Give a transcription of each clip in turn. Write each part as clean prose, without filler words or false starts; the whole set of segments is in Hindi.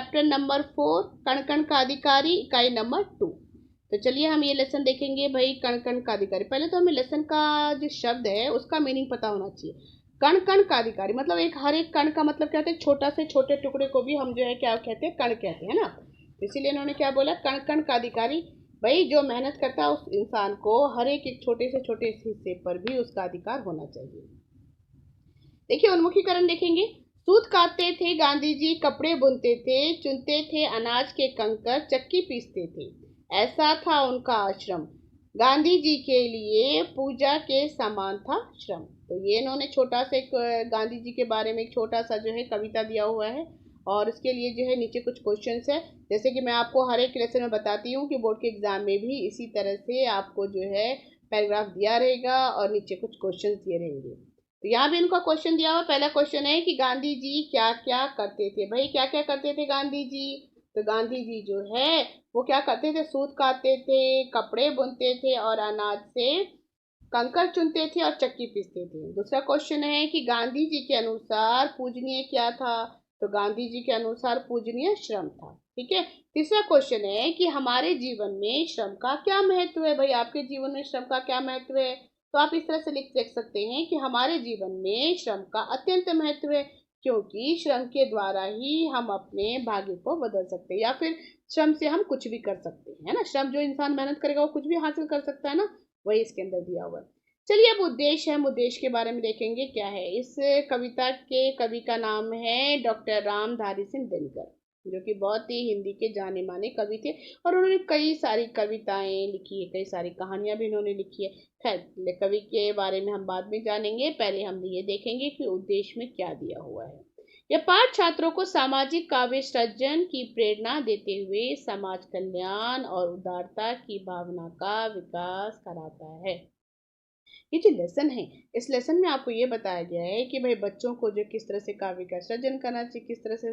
चैप्टर नंबर 4 कण कण का अधिकारी, इकाई नंबर 2। तो चलिए हम ये लेसन देखेंगे भाई, कण कण का अधिकारी। पहले तो हमें लेसन का जो शब्द है उसका मीनिंग पता होना चाहिए। कण कण का अधिकारी मतलब एक हर एक कण का मतलब क्या होता है, छोटा से छोटे टुकड़े को भी हम जो है क्या कहते हैं, कण कहते हैं ना। इसीलिए इन्होंने क्या बोला, कण कण का अधिकारी। भाई जो मेहनत करता है उस इंसान को हर एक छोटे से छोटे हिस्से पर भी उसका अधिकार होना चाहिए। देखिए उन्मुखीकरण देखेंगे। सूत काटते थे गांधी जी, कपड़े बुनते थे, चुनते थे अनाज के कंकर, चक्की पीसते थे, ऐसा था उनका आश्रम। गांधी जी के लिए पूजा के समान था श्रम। तो ये इन्होंने छोटा सा गांधी जी के बारे में एक छोटा सा जो है कविता दिया हुआ है, और इसके लिए जो है नीचे कुछ क्वेश्चंस है। जैसे कि मैं आपको हर एक लेसन में बताती हूँ कि बोर्ड के एग्जाम में भी इसी तरह से आपको जो है पैराग्राफ दिया रहेगा और नीचे कुछ क्वेश्चंस दिए रहेंगे। तो यहाँ भी इनका क्वेश्चन दिया हुआ। पहला क्वेश्चन है कि गांधी जी क्या क्या करते थे। भाई क्या क्या करते थे गांधी जी? तो गांधी जी जो है वो क्या करते थे, सूत काटते थे, कपड़े बुनते थे और अनाज से कंकर चुनते थे और चक्की पीसते थे। दूसरा क्वेश्चन है कि गांधी जी के अनुसार पूजनीय क्या था। तो गांधी जी के अनुसार पूजनीय श्रम था। ठीक है। तीसरा क्वेश्चन है कि हमारे जीवन में श्रम का क्या महत्व है। भाई आपके जीवन में श्रम का क्या महत्व है? तो आप इस तरह से लिख सकते हैं कि हमारे जीवन में श्रम का अत्यंत महत्व है, क्योंकि श्रम के द्वारा ही हम अपने भाग्य को बदल सकते हैं, या फिर श्रम से हम कुछ भी कर सकते हैं, है ना। श्रम जो इंसान मेहनत करेगा वो कुछ भी हासिल कर सकता है ना, वही इसके अंदर दिया हुआ है। चलिए अब उद्देश्य है, हम उद्देश्य के बारे में देखेंगे क्या है। इस कविता के कवि का नाम है डॉक्टर रामधारी सिंह दिनकर, जो कि बहुत ही हिंदी के जाने माने कवि थे, और उन्होंने कई सारी कविताएं लिखी है, कई सारी कहानियां भी उन्होंने लिखी है। खैर कवि के बारे में हम बाद में जानेंगे, पहले हम ये देखेंगे कि उद्देश्य में क्या दिया हुआ है। यह पाठ छात्रों को सामाजिक काव्य सृजन की प्रेरणा देते हुए समाज कल्याण और उदारता की भावना का विकास कराता है। ये जो लेसन है, इस लेसन में आपको ये बताया गया है कि भाई बच्चों को जो किस तरह से काव्य का सृजन करना चाहिए, किस तरह से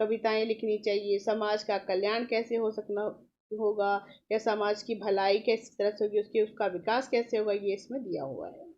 कविताएं लिखनी चाहिए, समाज का कल्याण कैसे हो सकना होगा, या समाज की भलाई किस तरह से होगी, उसकी उसका विकास कैसे होगा, ये इसमें दिया हुआ है।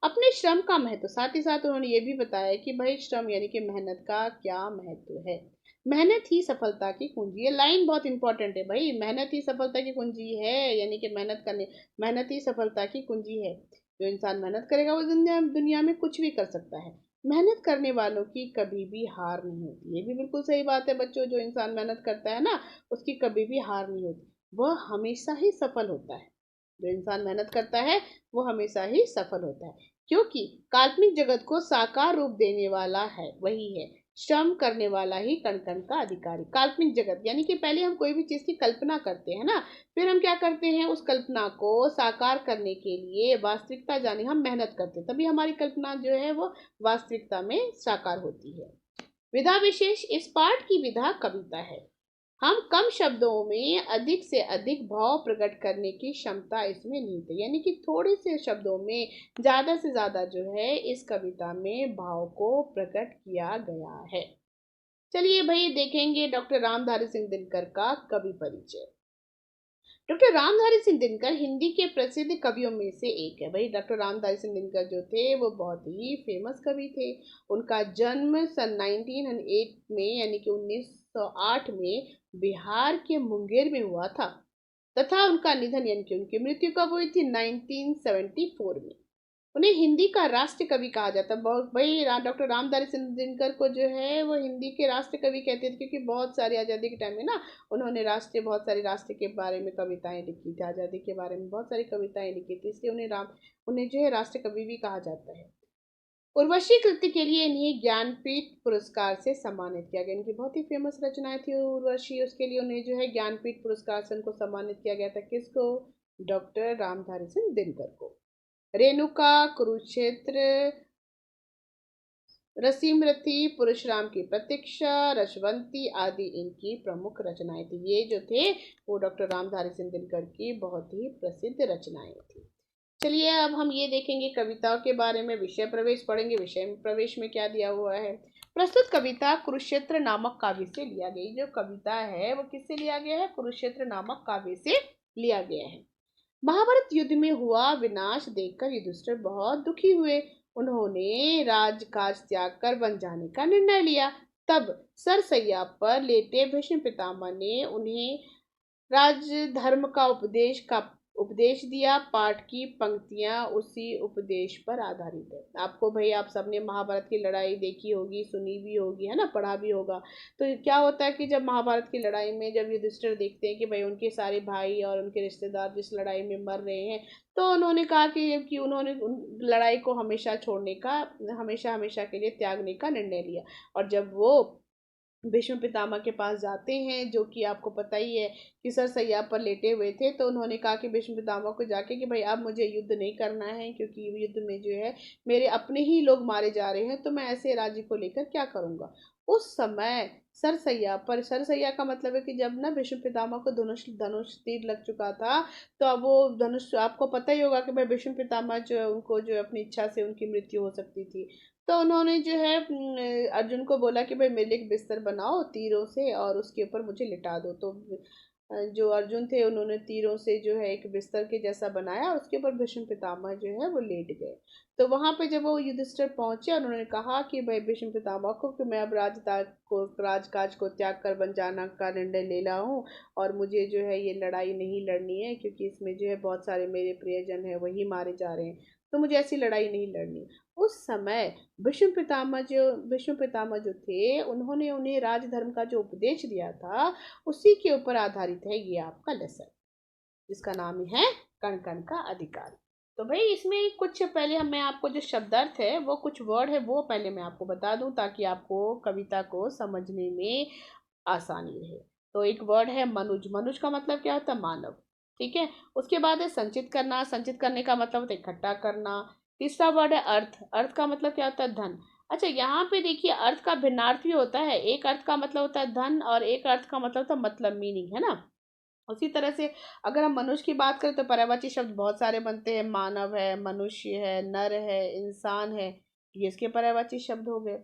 अपने श्रम का महत्व, साथ ही साथ उन्होंने ये भी बताया कि भाई श्रम यानी कि मेहनत का क्या महत्व है। मेहनत ही सफलता की कुंजी। ये लाइन बहुत इंपॉर्टेंट है भाई, मेहनत ही सफलता की कुंजी है, यानी कि मेहनत ही सफलता की कुंजी है। जो इंसान मेहनत करेगा वो दुनिया में कुछ भी कर सकता है। मेहनत करने वालों की कभी भी हार नहीं होती। ये भी बिल्कुल सही बात है बच्चों, जो इंसान मेहनत करता है ना उसकी कभी भी हार नहीं होती, वह हमेशा ही सफल होता है। जो इंसान मेहनत करता है वो हमेशा ही सफल होता है, क्योंकि काल्पनिक जगत को साकार रूप देने वाला है वही है श्रम करने वाला ही कण कण का अधिकारी। काल्पनिक जगत यानी कि पहले हम कोई भी चीज की कल्पना करते हैं ना, फिर हम क्या करते हैं, उस कल्पना को साकार करने के लिए वास्तविकता जाने हम मेहनत करते हैं, तभी हमारी कल्पना जो है वो वास्तविकता में साकार होती है। विधा विशेष, इस पाठ की विधा कविता है। हम कम शब्दों में अधिक से अधिक भाव प्रकट करने की क्षमता इसमें निहित है, यानी कि थोड़े से शब्दों में ज्यादा से ज्यादा जो है इस कविता में भाव को प्रकट किया गया है। चलिए भाई देखेंगे डॉक्टर रामधारी सिंह दिनकर का कवि परिचय। डॉक्टर रामधारी सिंह दिनकर हिंदी के प्रसिद्ध कवियों में से एक है। भाई डॉक्टर रामधारी सिंह दिनकर जो थे वो बहुत ही फेमस कवि थे। उनका जन्म सन 1908 में यानी कि 1908 में बिहार के मुंगेर में हुआ था, तथा उनका निधन यानी कि उनकी मृत्यु कब हुई थी, 1974 में। उन्हें हिंदी का राष्ट्र कवि कहा जाता है। भाई डॉक्टर रामधारी सिंह दिनकर को जो है वो हिंदी के राष्ट्र कवि कहते थे, क्योंकि बहुत सारी आज़ादी के टाइम में ना उन्होंने बहुत सारी राष्ट्र के बारे में कविताएं लिखी थी, आज़ादी के बारे में बहुत सारी कविताएं लिखी थी, इसलिए उन्हें जो है राष्ट्र कवि भी कहा जाता है। उर्वशी कृति के लिए इन्हें ज्ञानपीठ पुरस्कार से सम्मानित किया गया। इनकी बहुत ही फेमस रचनाएं थी उर्वशी, उसके लिए उन्हें जो है ज्ञानपीठ पुरस्कार से उनको सम्मानित किया गया था। किसको? डॉक्टर रामधारी सिंह दिनकर को। रेणुका, कुरुक्षेत्र, रसीमरथी, परशुराम की प्रतीक्षा, रसवंती आदि इनकी प्रमुख रचनाएं थी। ये जो थे वो डॉक्टर रामधारी सिंह दिनकर की बहुत ही प्रसिद्ध रचनाएं थी। चलिए अब हम ये देखेंगे कविताओं के बारे में, विषय प्रवेश पढ़ेंगे। विषय प्रवेश में क्या दिया हुआ है। प्रस्तुत कविता कुरुक्षेत्र नामक काव्य से लिया गई। जो कविता है वो किससे लिया गया है? कुरुक्षेत्र नामक काव्य से लिया गया है। महाभारत युद्ध में हुआ विनाश देखकर युधिष्ठिर बहुत दुखी हुए। उन्होंने राजकाज त्याग कर वन जाने का निर्णय लिया। तब सरसैया पर लेटे भीष्म पितामह ने उन्हें राजधर्म का उपदेश दिया। पाठ की पंक्तियां उसी उपदेश पर आधारित है। आपको भाई, आप सबने महाभारत की लड़ाई देखी होगी, सुनी भी होगी, है ना, पढ़ा भी होगा। तो क्या होता है कि जब महाभारत की लड़ाई में जब युधिष्ठिर देखते हैं कि भाई उनके सारे भाई और उनके रिश्तेदार जिस लड़ाई में मर रहे हैं, तो उन्होंने कहा कि उन्होंने लड़ाई को हमेशा छोड़ने का, हमेशा हमेशा के लिए त्यागने का निर्णय लिया। और जब वो भीष्म पितामह के पास जाते हैं, जो कि आपको पता ही है कि सरसैया पर लेटे हुए थे, तो उन्होंने कहा कि भीष्म पितामह को जाके कि भाई अब मुझे युद्ध नहीं करना है, क्योंकि युद्ध में जो है मेरे अपने ही लोग मारे जा रहे हैं, तो मैं ऐसे राज्य को लेकर क्या करूंगा। उस समय सरसैया का मतलब है कि जब ना भीष्म पितामह को धनुष धनुष तीर लग चुका था, तो अब वो धनुष, आपको पता ही होगा कि भाई भीष्म पितामह जो उनको जो अपनी इच्छा से उनकी मृत्यु हो सकती थी। तो उन्होंने जो है अर्जुन को बोला कि भाई मेरे लिए एक बिस्तर बनाओ तीरों से और उसके ऊपर मुझे लिटा दो। तो जो अर्जुन थे उन्होंने तीरों से जो है एक बिस्तर के जैसा बनाया और उसके ऊपर भीष्म पितामह जो है वो लेट गए। तो वहां पे जब वो युधिष्ठिर पहुंचे, उन्होंने कहा कि भाई भीष्म पितामह को कि मैं अब राजकाज को त्याग कर बन जाना का निर्णय ले रहा हूँ, और मुझे जो है ये लड़ाई नहीं लड़नी है, क्योंकि इसमें जो है बहुत सारे मेरे प्रियजन है वही मारे जा रहे हैं, तो मुझे ऐसी लड़ाई नहीं लड़नी। उस समय भीष्म पितामह जो थे, उन्होंने उन्हें राजधर्म का जो उपदेश दिया था, उसी के ऊपर आधारित है ये आपका लेसन, जिसका नाम है कण कण का अधिकार। तो भाई इसमें कुछ पहले मैं आपको जो शब्दार्थ है, वो कुछ वर्ड है वो पहले मैं आपको बता दूं, ताकि आपको कविता को समझने में आसानी रहे। तो एक वर्ड है मनुज। मनुज का मतलब क्या होता है? मानव। ठीक है। उसके बाद है संचित करना। संचित करने का मतलब होता है इकट्ठा करना। तीसरा वर्ड है अर्थ। अर्थ का मतलब क्या होता है? धन। अच्छा, यहाँ पे देखिए अर्थ का भिन्नार्थ भी होता है। एक अर्थ का मतलब होता है धन और एक अर्थ का मतलब होता है मतलब, मीनिंग, है ना। उसी तरह से अगर हम मनुष्य की बात करें तो पर्यायवाची शब्द बहुत सारे बनते हैं। मानव है, मनुष्य है, नर है, इंसान है, ये इसके पर्यायवाची शब्द हो गए।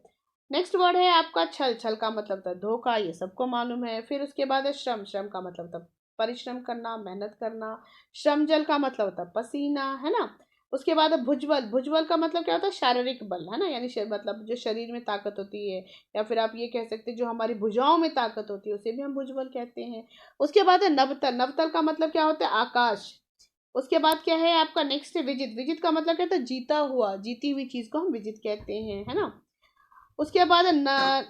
नेक्स्ट वर्ड है आपका छल। छल का मतलब था धोखा, ये सबको मालूम है। फिर उसके बाद है श्रम। श्रम का मतलब था परिश्रम करना, मेहनत करना। श्रम जल का मतलब होता है पसीना, है ना। उसके बाद है भुजबल। भुजबल का मतलब क्या होता है? शारीरिक बल, है ना, यानी मतलब जो शरीर में ताकत होती है, या फिर आप ये कह सकते हैं जो हमारी भुजाओं में ताकत होती है, उसे भी हम भुजबल कहते हैं। उसके बाद है नवतल। नवतल का मतलब क्या होता है? आकाश। उसके बाद क्या है आपका? नेक्स्ट है विजित। विजित का मतलब क्या होता है? जीता हुआ, जीती हुई चीज को हम विजित कहते हैं, है ना। उसके बाद है न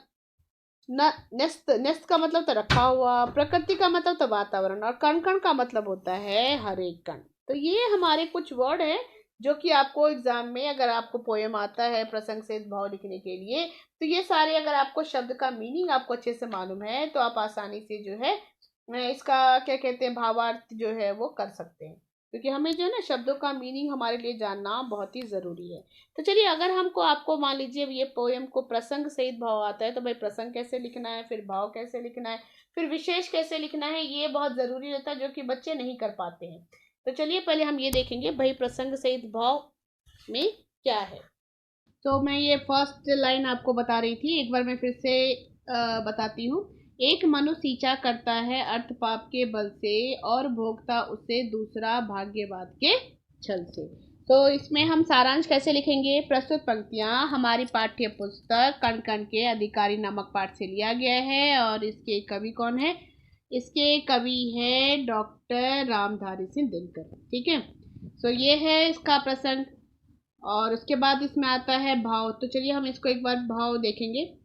न्यस्त। न्यस्त का मतलब तो रखा हुआ। प्रकृति का मतलब तो वातावरण। और कण कण का मतलब होता है हर एक कण। तो ये हमारे कुछ वर्ड है जो कि आपको एग्जाम में, अगर आपको पोएम आता है प्रसंग से भाव लिखने के लिए, तो ये सारे अगर आपको शब्द का मीनिंग आपको अच्छे से मालूम है, तो आप आसानी से जो है इसका क्या कहते हैं भावार्थ जो है वो कर सकते हैं। क्योंकि हमें जो है ना शब्दों का मीनिंग हमारे लिए जानना बहुत ही जरूरी है। तो चलिए, अगर हमको आपको मान लीजिए ये पोएम को प्रसंग सहित भाव आता है, तो भाई प्रसंग कैसे लिखना है, फिर भाव कैसे लिखना है, फिर विशेष कैसे लिखना है, ये बहुत जरूरी रहता है, जो कि बच्चे नहीं कर पाते हैं। तो चलिए पहले हम ये देखेंगे भाई प्रसंग सहित भाव में क्या है। तो मैं ये फर्स्ट लाइन आपको बता रही थी, एक बार मैं फिर से बताती हूँ। एक मनु सींचा करता है अर्थ पाप के बल से, और भोगता उसे दूसरा भाग्यवाद के छल से। तो इसमें हम सारांश कैसे लिखेंगे? प्रस्तुत पंक्तियां हमारी पाठ्य पुस्तक कण कण के अधिकारी नामक पाठ से लिया गया है। और इसके कवि कौन है? इसके कवि है डॉक्टर रामधारी सिंह दिनकर। ठीक है। तो ये है इसका प्रसंग। और उसके बाद इसमें आता है भाव। तो चलिए हम इसको एक बार भाव देखेंगे।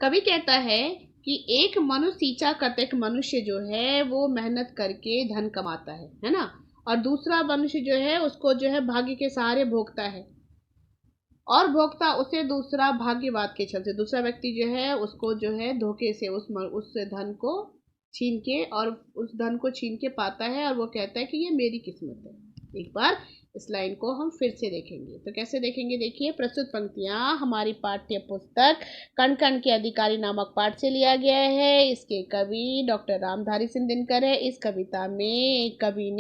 कवि कहता है कि एक मनुष्य सींचा करता, एक मनुष्य जो है वो मेहनत करके धन कमाता है ना। और दूसरा मनुष्य जो है उसको जो है भाग्य के सहारे भोगता है, और भोगता उसे दूसरा भाग्यवाद के छल से। दूसरा व्यक्ति जो है उसको जो है धोखे से उस धन को छीन के, और उस धन को छीन के पाता है, और वो कहता है कि ये मेरी किस्मत है। एक बार इस लाइन को हम फिर से देखेंगे। तो कैसे देखेंगे? देखिए, प्रस्तुत पंक्तियां हमारी पाठ्य पुस्तक कण कण के अधिकारी नामक पाठ से लिया गया है। इसके कवि डॉक्टर रामधारी सिंह दिनकर है। इस कविता में कवि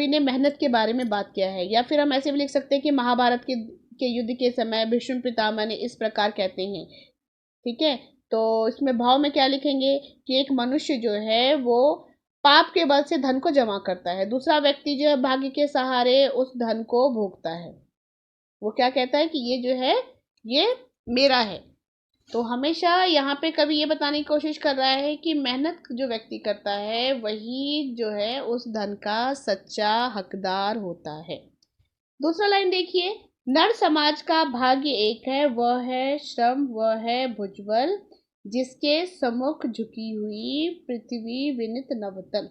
ने मेहनत के बारे में बात किया है। या फिर हम ऐसे भी लिख सकते हैं कि महाभारत के युद्ध के समय भीष्म पितामह ने इस प्रकार कहते हैं। ठीक है। तो इसमें भाव में क्या लिखेंगे कि एक मनुष्य जो है वो पाप के बल से धन को जमा करता है, दूसरा व्यक्ति जो है भाग्य के सहारे उस धन को भोगता है। वो क्या कहता है कि ये जो है ये मेरा है, तो हमेशा यहाँ पे कवि ये बताने की कोशिश कर रहा है कि मेहनत जो व्यक्ति करता है वही जो है उस धन का सच्चा हकदार होता है। दूसरा लाइन देखिए, नर समाज का भाग्य एक है, वह है श्रम, वह है भुजबल, जिसके सम्मुख झुकी हुई पृथ्वी विनित नवतल।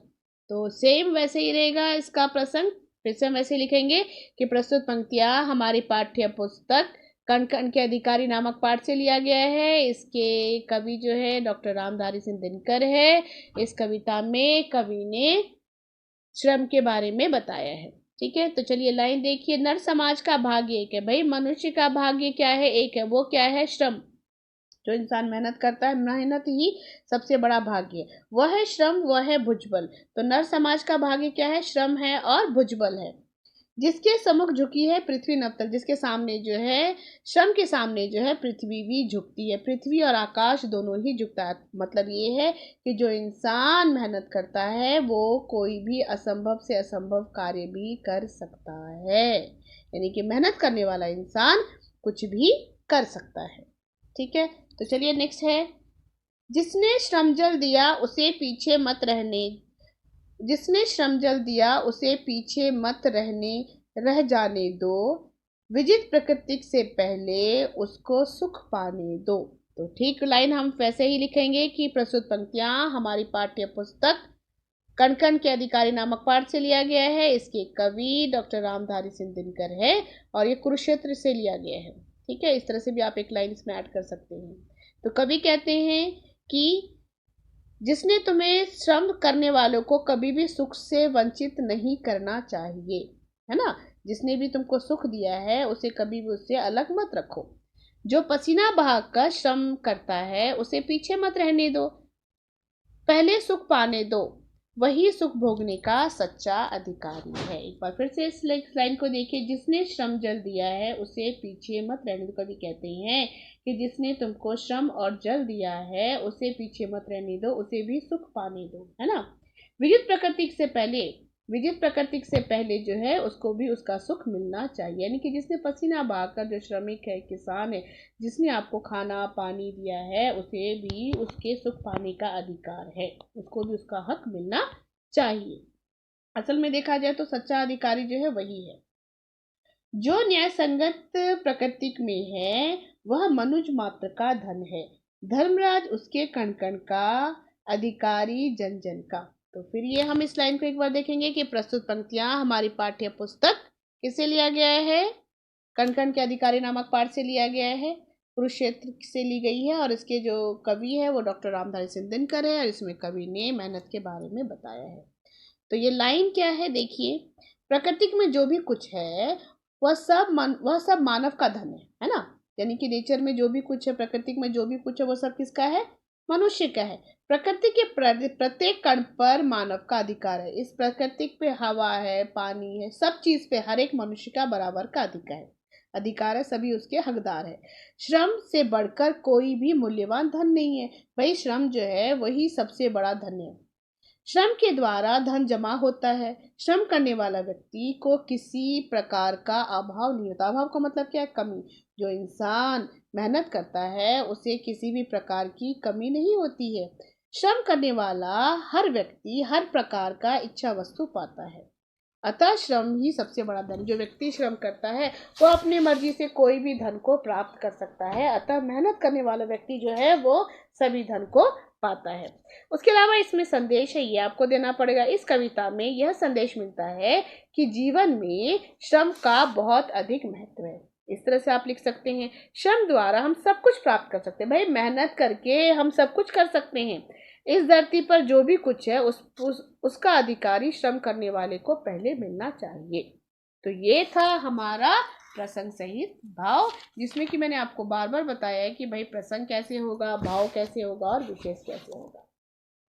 तो सेम वैसे ही रहेगा इसका प्रसंग, फिर से हम वैसे लिखेंगे कि प्रस्तुत पंक्तियां हमारी पाठ्य पुस्तक कण कण के अधिकारी नामक पाठ से लिया गया है। इसके कवि जो है डॉक्टर रामधारी सिंह दिनकर है। इस कविता में कवि ने श्रम के बारे में बताया है। ठीक है, तो चलिए लाइन देखिए, नर समाज का भाग्य एक है। भाई मनुष्य का भाग्य क्या है? एक है। वो क्या है? श्रम। जो इंसान मेहनत करता है, मेहनत ही सबसे बड़ा भाग्य है। वह है श्रम, वह है भुजबल। तो नर समाज का भाग्य क्या है? श्रम है और भुजबल है। जिसके सम्मुख झुकी है पृथ्वी नवतल, जिसके सामने जो है, श्रम के सामने जो है पृथ्वी भी झुकती है। पृथ्वी और आकाश दोनों ही झुकता है। मतलब ये है कि जो इंसान मेहनत करता है वो कोई भी असंभव से असंभव कार्य भी कर सकता है। यानी कि मेहनत करने वाला इंसान कुछ भी कर सकता है। ठीक है, तो चलिए नेक्स्ट है, जिसने श्रम जल दिया उसे पीछे मत रहने, जिसने श्रम जल दिया उसे पीछे मत रह जाने दो, विजित प्रकृति से पहले उसको सुख पाने दो। तो ठीक लाइन हम वैसे ही लिखेंगे कि प्रस्तुत पंक्तियां हमारी पाठ्य पुस्तक कण कण के अधिकारी नामक पाठ से लिया गया है। इसके कवि डॉक्टर रामधारी सिंह दिनकर है और ये कुरुक्षेत्र से लिया गया है। ठीक है, इस तरह से भी आप एक लाइन इसमें ऐड कर सकते हैं। तो कवि कहते हैं कि जिसने तुम्हें श्रम करने वालों को कभी भी सुख से वंचित नहीं करना चाहिए, है ना। जिसने भी तुमको सुख दिया है उसे कभी भी उससे अलग मत रखो। जो पसीना बहाकर श्रम करता है उसे पीछे मत रहने दो, पहले सुख पाने दो, वही सुख भोगने का सच्चा अधिकारी है। एक बार फिर से इस लाइन को देखिए, जिसने श्रम जल दिया है उसे पीछे मत रहने दो। कभी कहते हैं कि जिसने तुमको श्रम और जल दिया है उसे पीछे मत रहने दो, उसे भी सुख पाने दो, है ना। विजित प्रकृति से पहले जो है उसको भी उसका सुख मिलना चाहिए। यानी कि जिसने पसीना बहाकर, जो श्रमिक है, किसान है, जिसने आपको खाना पानी दिया है उसे भी उसके सुख पाने का अधिकार है, उसको भी उसका हक मिलना चाहिए। असल में देखा जाए तो सच्चा अधिकारी जो है वही है। जो न्याय संगत प्रकृति में है वह मनुज मात्र का धन है, धर्मराज उसके कण कण का, अधिकारी जन जन का। तो फिर ये हम इस लाइन को एक बार देखेंगे कि प्रस्तुत पंक्तियां हमारी पाठ्य पुस्तक किससे लिया गया है? कण कण के अधिकारी नामक पाठ से लिया गया है, कुरुक्षेत्र से ली गई है। और इसके जो कवि है वो डॉक्टर रामधारी सिंह दिनकर है और इसमें कवि ने मेहनत के बारे में बताया है। तो ये लाइन क्या है देखिए, प्रकृति में जो भी कुछ है वह सब मानव का धन है ना। यानी कि नेचर में जो भी कुछ है, प्रकृति में जो भी कुछ है वो सब किसका है? मनुष्य का है। प्रकृति के प्रत्येक कण पर मानव का अधिकार है। इस प्रकृति पे हवा है, पानी है, सब चीज पे हर एक मनुष्य का बराबर का अधिकार है, सभी उसके हकदार है। श्रम से बढ़कर कोई भी मूल्यवान धन नहीं है। भाई श्रम जो है वही सबसे बड़ा धन है। श्रम के द्वारा धन जमा होता है। श्रम करने वाला व्यक्ति को किसी प्रकार का अभाव नहीं होता। अभाव का मतलब क्या है? कमी। जो इंसान मेहनत करता है उसे किसी भी प्रकार की कमी नहीं होती है। श्रम करने वाला हर व्यक्ति हर प्रकार का इच्छा वस्तु पाता है। अतः श्रम ही सबसे बड़ा धन। जो व्यक्ति श्रम करता है वो अपनी मर्जी से कोई भी धन को प्राप्त कर सकता है। अतः मेहनत करने वाला व्यक्ति जो है वो सभी धन को पाता है। उसके अलावा इसमें संदेश है, ये आपको देना पड़ेगा। इस कविता में यह संदेश मिलता है कि जीवन में श्रम का बहुत अधिक महत्व है। इस तरह से आप लिख सकते हैं, श्रम द्वारा हम सब कुछ प्राप्त कर सकते हैं। भाई मेहनत करके हम सब कुछ कर सकते हैं। इस धरती पर जो भी कुछ है उसका अधिकारी श्रम करने वाले को पहले मिलना चाहिए। तो ये था हमारा प्रसंग सहित भाव, जिसमें कि मैंने आपको बार बार बताया है कि भाई प्रसंग कैसे होगा, भाव कैसे होगा और विशेष कैसे होगा।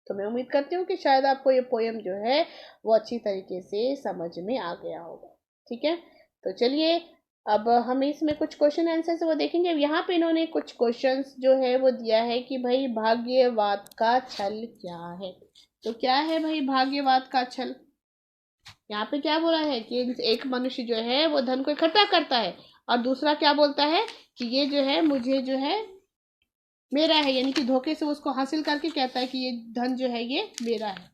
तो मैं उम्मीद करती हूँ कि शायद आपको ये पोयम जो है वो अच्छी तरीके से समझ में आ गया होगा। ठीक है, तो चलिए अब हम इसमें कुछ क्वेश्चन आंसर वो देखेंगे। अब यहाँ पे इन्होंने कुछ क्वेश्चंस जो है वो दिया है कि भाई भाग्यवाद का छल क्या है। तो क्या है भाई भाग्यवाद का छल? यहाँ पे क्या बोला है कि एक मनुष्य जो है वो धन को इकट्ठा करता है और दूसरा क्या बोलता है कि ये जो है मुझे जो है मेरा है, यानी कि धोखे से उसको हासिल करके कहता है कि ये धन जो है ये मेरा है।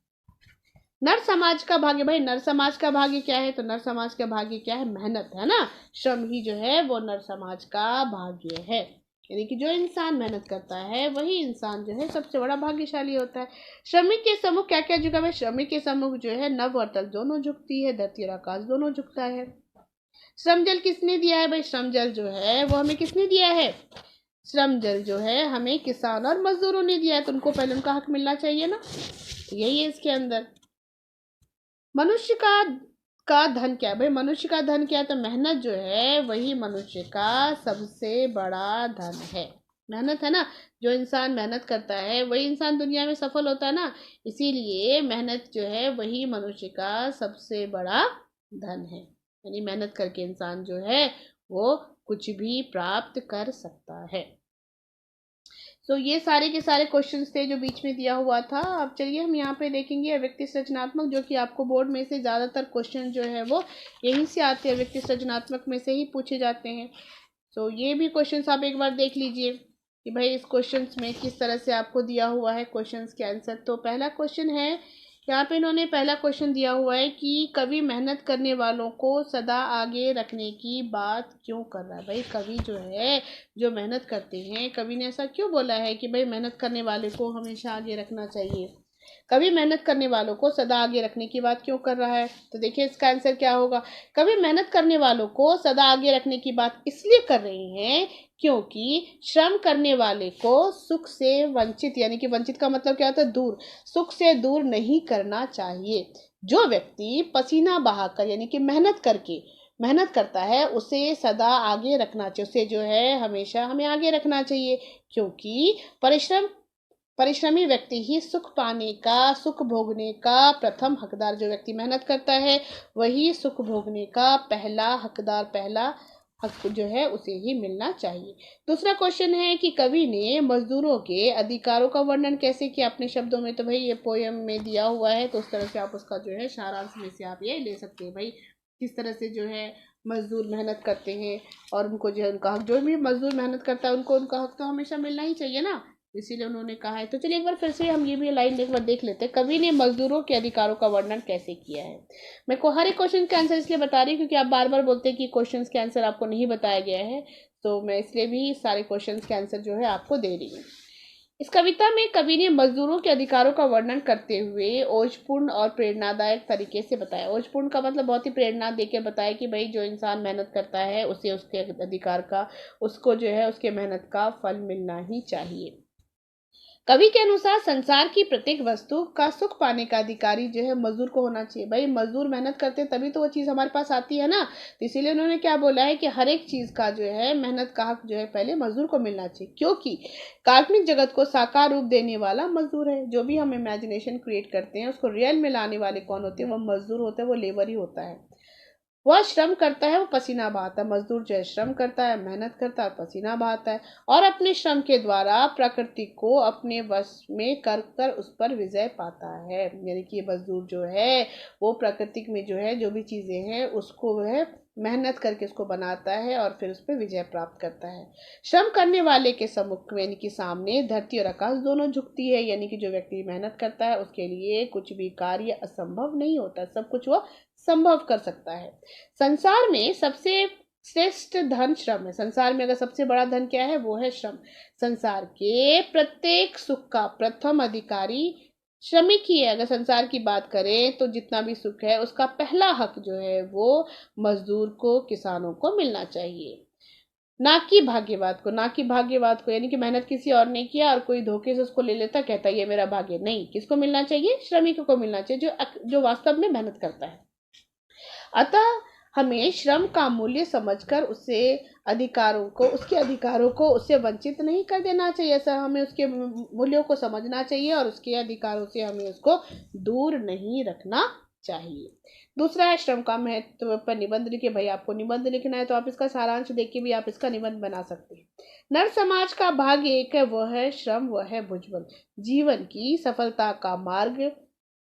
नर समाज का भाग्य, भाई नर समाज का भाग्य क्या है? तो नर समाज का भाग्य क्या है? मेहनत, है ना। श्रम ही जो है वो नर समाज का भाग्य है, यानी कि जो इंसान मेहनत करता है वही इंसान जो है सबसे बड़ा भाग्यशाली होता है। श्रमिक के सम्मुख क्या क्या झुका है? श्रमिक के सम्मुख जो है नभ और तल दोनों झुकती है, धरती और आकाश दोनों झुकता है। श्रम जल किसने दिया है? भाई श्रम जल जो है वो हमें किसने दिया है? श्रम जल जो है हमें किसान और मजदूरों ने दिया है, तो उनको पहले उनका हक मिलना चाहिए ना, तो यही है इसके अंदर। मनुष्य का धन क्या है? भाई मनुष्य का धन क्या है? तो मेहनत जो है वही मनुष्य का सबसे बड़ा धन है। मेहनत, है ना। जो इंसान मेहनत करता है वही इंसान दुनिया में सफल होता है ना, इसीलिए मेहनत जो है वही मनुष्य का सबसे बड़ा धन है, यानी मेहनत करके इंसान जो है वो कुछ भी प्राप्त कर सकता है। तो ये सारे के सारे क्वेश्चंस थे जो बीच में दिया हुआ था। अब चलिए हम यहाँ पे देखेंगे व्यक्ति सृजनात्मक, जो कि आपको बोर्ड में से ज़्यादातर क्वेश्चन जो है वो यहीं से आते हैं, व्यक्ति सृजनात्मक में से ही पूछे जाते हैं। तो ये भी क्वेश्चंस आप एक बार देख लीजिए कि भाई इस क्वेश्चंस में किस तरह से आपको दिया हुआ है क्वेश्चंस के आंसर। तो पहला क्वेश्चन है, यहाँ पे इन्होंने पहला क्वेश्चन दिया हुआ है कि कवि मेहनत करने वालों को सदा आगे रखने की बात क्यों कर रहा है? भाई कवि जो है, जो मेहनत करते हैं, कवि ने ऐसा क्यों बोला है कि भाई मेहनत करने वाले को हमेशा आगे रखना चाहिए? कवि मेहनत करने वालों को सदा आगे रखने की बात क्यों कर रहा है? तो देखिए इसका आंसर क्या होगा। कवि मेहनत करने वालों को सदा आगे रखने की बात इसलिए कर रहे हैं क्योंकि श्रम करने वाले को सुख से वंचित, यानी कि वंचित का मतलब क्या होता है? दूर, सुख से दूर नहीं करना चाहिए। जो व्यक्ति पसीना बहाकर यानी कि मेहनत करके मेहनत करता है उसे सदा आगे रखना चाहिए, उसे जो है हमेशा हमें आगे रखना चाहिए, क्योंकि परिश्रमी व्यक्ति ही सुख पाने का, सुख भोगने का प्रथम हकदार। जो व्यक्ति मेहनत करता है वही सुख भोगने का पहला हकदार, पहला हक जो है उसे ही मिलना चाहिए। दूसरा क्वेश्चन है कि कवि ने मजदूरों के अधिकारों का वर्णन कैसे किया अपने शब्दों में? तो भाई ये पोयम में दिया हुआ है, तो उस तरह से आप उसका जो है सारांश में से आप ये ले सकते हैं। भाई किस तरह से जो है मजदूर मेहनत करते हैं और उनको जो है उनका हक, जो भी मजदूर मेहनत करता है उनको उनका हक तो हमेशा मिलना ही चाहिए ना, इसीलिए उन्होंने कहा है। तो चलिए एक बार फिर से हम ये भी लाइन एक बार देख लेते हैं, कवि ने मजदूरों के अधिकारों का वर्णन कैसे किया है। मैं को हर एक क्वेश्चन का आंसर इसलिए बता रही हूँ क्योंकि आप बार बार बोलते हैं कि क्वेश्चन के आंसर आपको नहीं बताया गया है, तो मैं इसलिए भी सारे क्वेश्चन के आंसर जो है आपको दे रही हूँ। इस कविता में कवि ने मजदूरों के अधिकारों का वर्णन करते हुए ओजपूर्ण और प्रेरणादायक तरीके से बताया। ओजपूर्ण का मतलब बहुत ही प्रेरणा देकर बताया कि भाई जो इंसान मेहनत करता है उसे उसके अधिकार का, उसको जो है उसके मेहनत का फल मिलना ही चाहिए। कवि के अनुसार संसार की प्रत्येक वस्तु का सुख पाने का अधिकारी जो है मजदूर को होना चाहिए। भाई मजदूर मेहनत करते हैं तभी तो वो चीज़ हमारे पास आती है ना, तो इसीलिए उन्होंने क्या बोला है कि हर एक चीज़ का जो है मेहनत का हक जो है पहले मजदूर को मिलना चाहिए, क्योंकि काल्पनिक जगत को साकार रूप देने वाला मजदूर है। जो भी हम इमेजिनेशन क्रिएट करते हैं उसको रियल में लाने वाले कौन होते हैं? वो मजदूर होते हैं, वो लेबर ही होता है। वह श्रम करता है, वो पसीना बहाता है। मजदूर जो है श्रम करता है, मेहनत करता है, पसीना बहाता है और अपने श्रम के द्वारा प्रकृति को अपने वश में कर कर उस पर विजय पाता है। यानी कि ये मजदूर जो है वो प्रकृति में जो है जो भी चीजें हैं उसको वह मेहनत करके उसको बनाता है और फिर उस पर विजय प्राप्त करता है। श्रम करने वाले के सम्मुख में यानी कि सामने धरती और आकाश दोनों झुकती है, यानी कि जो व्यक्ति मेहनत करता है उसके लिए कुछ भी कार्य असंभव नहीं होता, सब कुछ वो संभव कर सकता है। संसार में सबसे श्रेष्ठ धन श्रम है। संसार में अगर सबसे बड़ा धन क्या है? वो है श्रम। संसार के प्रत्येक सुख का प्रथम अधिकारी श्रमिक ही है। अगर संसार की बात करें तो जितना भी सुख है उसका पहला हक जो है वो मजदूर को, किसानों को मिलना चाहिए, ना कि भाग्यवाद को। ना कि भाग्यवाद को यानी कि मेहनत किसी और ने किया और कोई धोखे से उसको ले लेता, कहता है ये मेरा भाग्य। नहीं, किसको मिलना चाहिए? श्रमिकों को मिलना चाहिए, जो वास्तव में मेहनत करता है। अतः हमें श्रम का मूल्य समझकर उसके अधिकारों को उससे वंचित नहीं कर देना चाहिए। ऐसा हमें उसके मूल्यों को समझना चाहिए और उसके अधिकारों से हमें उसको दूर नहीं रखना चाहिए। दूसरा है श्रम का महत्व पर निबंध लिखिए। भाई आपको निबंध लिखना है तो आप इसका सारांश देख के भी आप इसका निबंध बना सकते हैं। नर समाज का भाग एक है, वह है श्रम, वह है भुजबल। जीवन की सफलता का मार्ग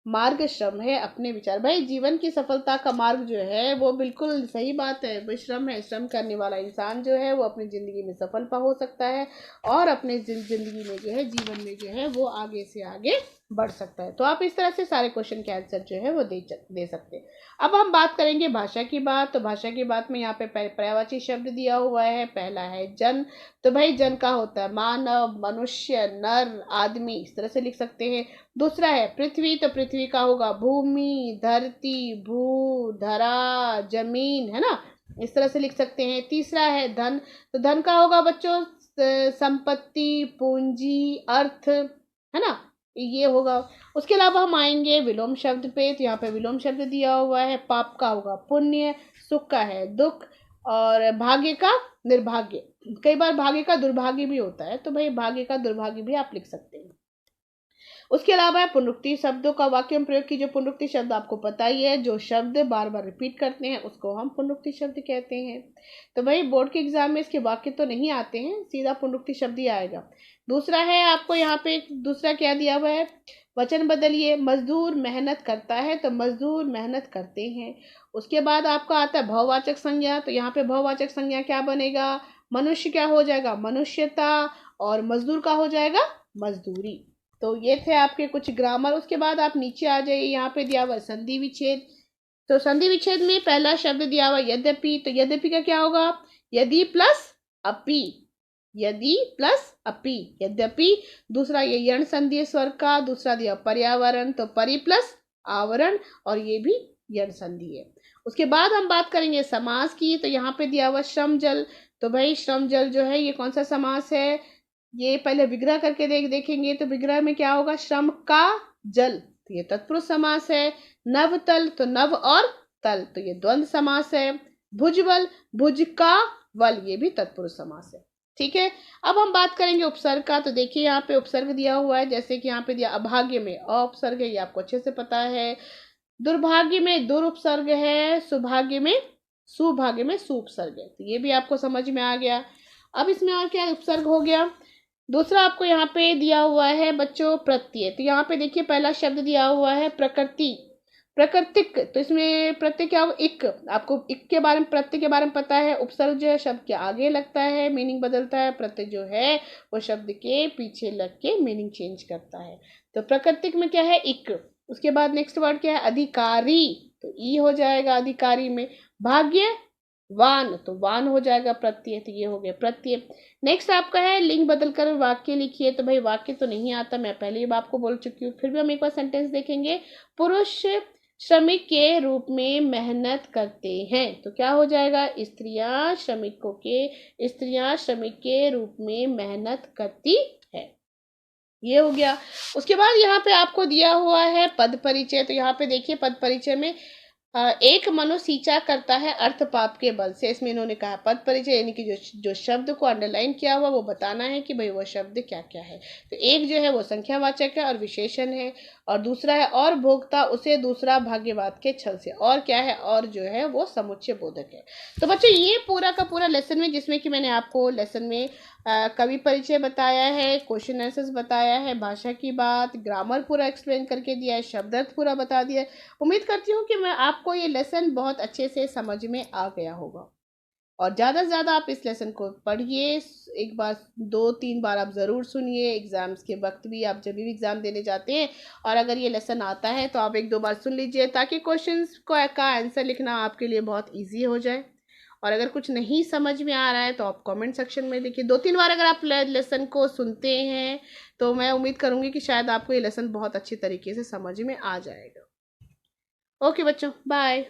मार्ग श्रम है अपने विचार। भाई जीवन की सफलता का मार्ग जो है वो बिल्कुल सही बात है, वो श्रम है। श्रम करने वाला इंसान जो है वो अपनी जिंदगी में सफल हो सकता है और अपने जिंदगी में जो है, जीवन में जो है वो आगे से आगे बढ़ सकता है। तो आप इस तरह से सारे क्वेश्चन के आंसर जो है वो दे सकते हैं। अब हम बात करेंगे भाषा की बात। तो भाषा की बात में यहाँ पे पर्यायवाची शब्द दिया हुआ है। पहला है जन। तो भाई जन का होता है मानव, मनुष्य, नर, आदमी, इस तरह से लिख सकते हैं। दूसरा है पृथ्वी। तो पृथ्वी का होगा भूमि, धरती, भू, धरा, जमीन, है ना, इस तरह से लिख सकते हैं। तीसरा है धन। तो धन का होगा बच्चों संपत्ति, पूंजी, अर्थ, है ना, ये होगा। उसके अलावा हम आएंगे विलोम शब्द पे। तो यहाँ पे विलोम शब्द दिया हुआ है। पाप का होगा पुण्य, सुख का है दुख, और भाग्य का निर्भाग्य। कई बार भाग्य का दुर्भाग्य भी होता है, तो भाई भाग्य का दुर्भाग्य भी आप लिख सकते हैं। उसके अलावा है पुनरुक्ति शब्दों का वाक्य में प्रयोग की। जो पुनरुक्ति शब्द आपको पता ही है, जो शब्द बार बार रिपीट करते हैं उसको हम पुनरुक्ति शब्द कहते हैं। तो भाई बोर्ड के एग्जाम में इसके वाक्य तो नहीं आते हैं, सीधा पुनरुक्ति शब्द ही आएगा। दूसरा है आपको यहाँ पे दूसरा क्या दिया हुआ है, वचन बदलिए। मजदूर मेहनत करता है, तो मजदूर मेहनत करते हैं। उसके बाद आपका आता है भाववाचक संज्ञा। तो यहाँ पे भाववाचक संज्ञा क्या बनेगा, मनुष्य क्या हो जाएगा, मनुष्यता, और मजदूर का हो जाएगा मजदूरी। तो ये थे आपके कुछ ग्रामर। उसके बाद आप नीचे आ जाइए, यहाँ पे दिया हुआ संधि विच्छेद। तो संधि विच्छेद में पहला शब्द दिया हुआ यद्यपि। तो यद्यपि का क्या होगा, यदि प्लस अपि, यदि प्लस अपि, यद्यपि। दूसरा ये यण संधि स्वर का। दूसरा दिया पर्यावरण, तो परि प्लस आवरण, और ये भी यण संधि है। उसके बाद हम बात करेंगे समास की। तो यहाँ पे दिया हुआ श्रम जल। तो भाई श्रम जल जो है ये कौन सा समास है, ये पहले विग्रह करके देखेंगे। तो विग्रह में क्या होगा, श्रम का जल, तो ये तत्पुरुष समास है। नवतल, तो नव और तल, तो ये द्वंद्व समास है। भुजबल, भुज का वल, ये भी तत्पुरुष समास है। ठीक है, अब हम बात करेंगे उपसर्ग का। तो देखिए यहाँ पे उपसर्ग दिया हुआ है, जैसे कि यहाँ पे दिया अभाग्य में अ उपसर्ग है, ये आपको अच्छे से पता है। दुर्भाग्य में दुर उपसर्ग है। सुभाग्य में सुभाग्य में सु उपसर्ग है, तो ये भी आपको समझ में आ गया। अब इसमें और क्या उपसर्ग हो गया। दूसरा आपको यहाँ पे दिया हुआ है बच्चों प्रत्यय। तो यहाँ पे देखिए पहला शब्द दिया हुआ है प्रकृति, प्राकृतिक। तो इसमें प्रत्यय क्या होगा, इक। आपको इक के बारे में, प्रत्यय के बारे में पता है। उपसर्ग जो है शब्द के आगे लगता है, मीनिंग बदलता है। प्रत्यय जो है वो शब्द के पीछे लग के मीनिंग चेंज करता है। तो प्राकृतिक में क्या है, इक। उसके बाद नेक्स्ट वर्ड क्या है, अधिकारी। तो ई हो जाएगा अधिकारी में। भाग्य वान, तो वान हो जाएगा प्रत्यय, तो ये हो गया प्रत्यय। नेक्स्ट आपका है लिंग बदलकर वाक्य लिखिए। तो भाई वाक्य तो नहीं आता, मैं पहले ही आपको बोल चुकी हूँ, फिर भी हम एक बार सेंटेंस देखेंगे। पुरुष श्रमिक के रूप में मेहनत करते हैं, तो क्या हो जाएगा, स्त्रियां श्रमिक के रूप में मेहनत करती है, ये हो गया। उसके बाद यहाँ पे आपको दिया हुआ है पद परिचय। तो यहाँ पे देखिए पद परिचय में एक मनुष्य सींचा करता है अर्थ पाप के बल से। इसमें इन्होंने कहा पद परिचय, यानी कि जो शब्द को अंडरलाइन किया हुआ वो बताना है कि भाई वो शब्द क्या क्या है। तो एक जो है वो संख्यावाचक है और विशेषण है, और दूसरा है और भोक्ता उसे, दूसरा भाग्यवाद के छल से, और क्या है, और जो है वो समुच्चय बोधक है। तो बच्चों ये पूरा का पूरा लेसन में, जिसमें कि मैंने आपको लेसन में कवि परिचय बताया है, क्वेश्चन आंसर्स बताया है, भाषा की बात, ग्रामर पूरा एक्सप्लेन करके दिया है, शब्दार्थ पूरा बता दिया है। उम्मीद करती हूँ कि मैं आपको ये लेसन बहुत अच्छे से समझ में आ गया होगा, और ज़्यादा से ज़्यादा आप इस लेसन को पढ़िए। एक बार 2-3 बार आप ज़रूर सुनिए। एग्ज़ाम्स के वक्त भी, आप जब भी एग्ज़ाम देने जाते हैं और अगर ये लेसन आता है तो आप 1-2 बार सुन लीजिए, ताकि क्वेश्चंस का आंसर लिखना आपके लिए बहुत ईजी हो जाए। और अगर कुछ नहीं समझ में आ रहा है तो आप कमेंट सेक्शन में लिखिए। 2-3 बार अगर आप लेसन को सुनते हैं तो मैं उम्मीद करूँगी कि शायद आपको ये लेसन बहुत अच्छी तरीके से समझ में आ जाएगा। ओके बच्चों, बाय।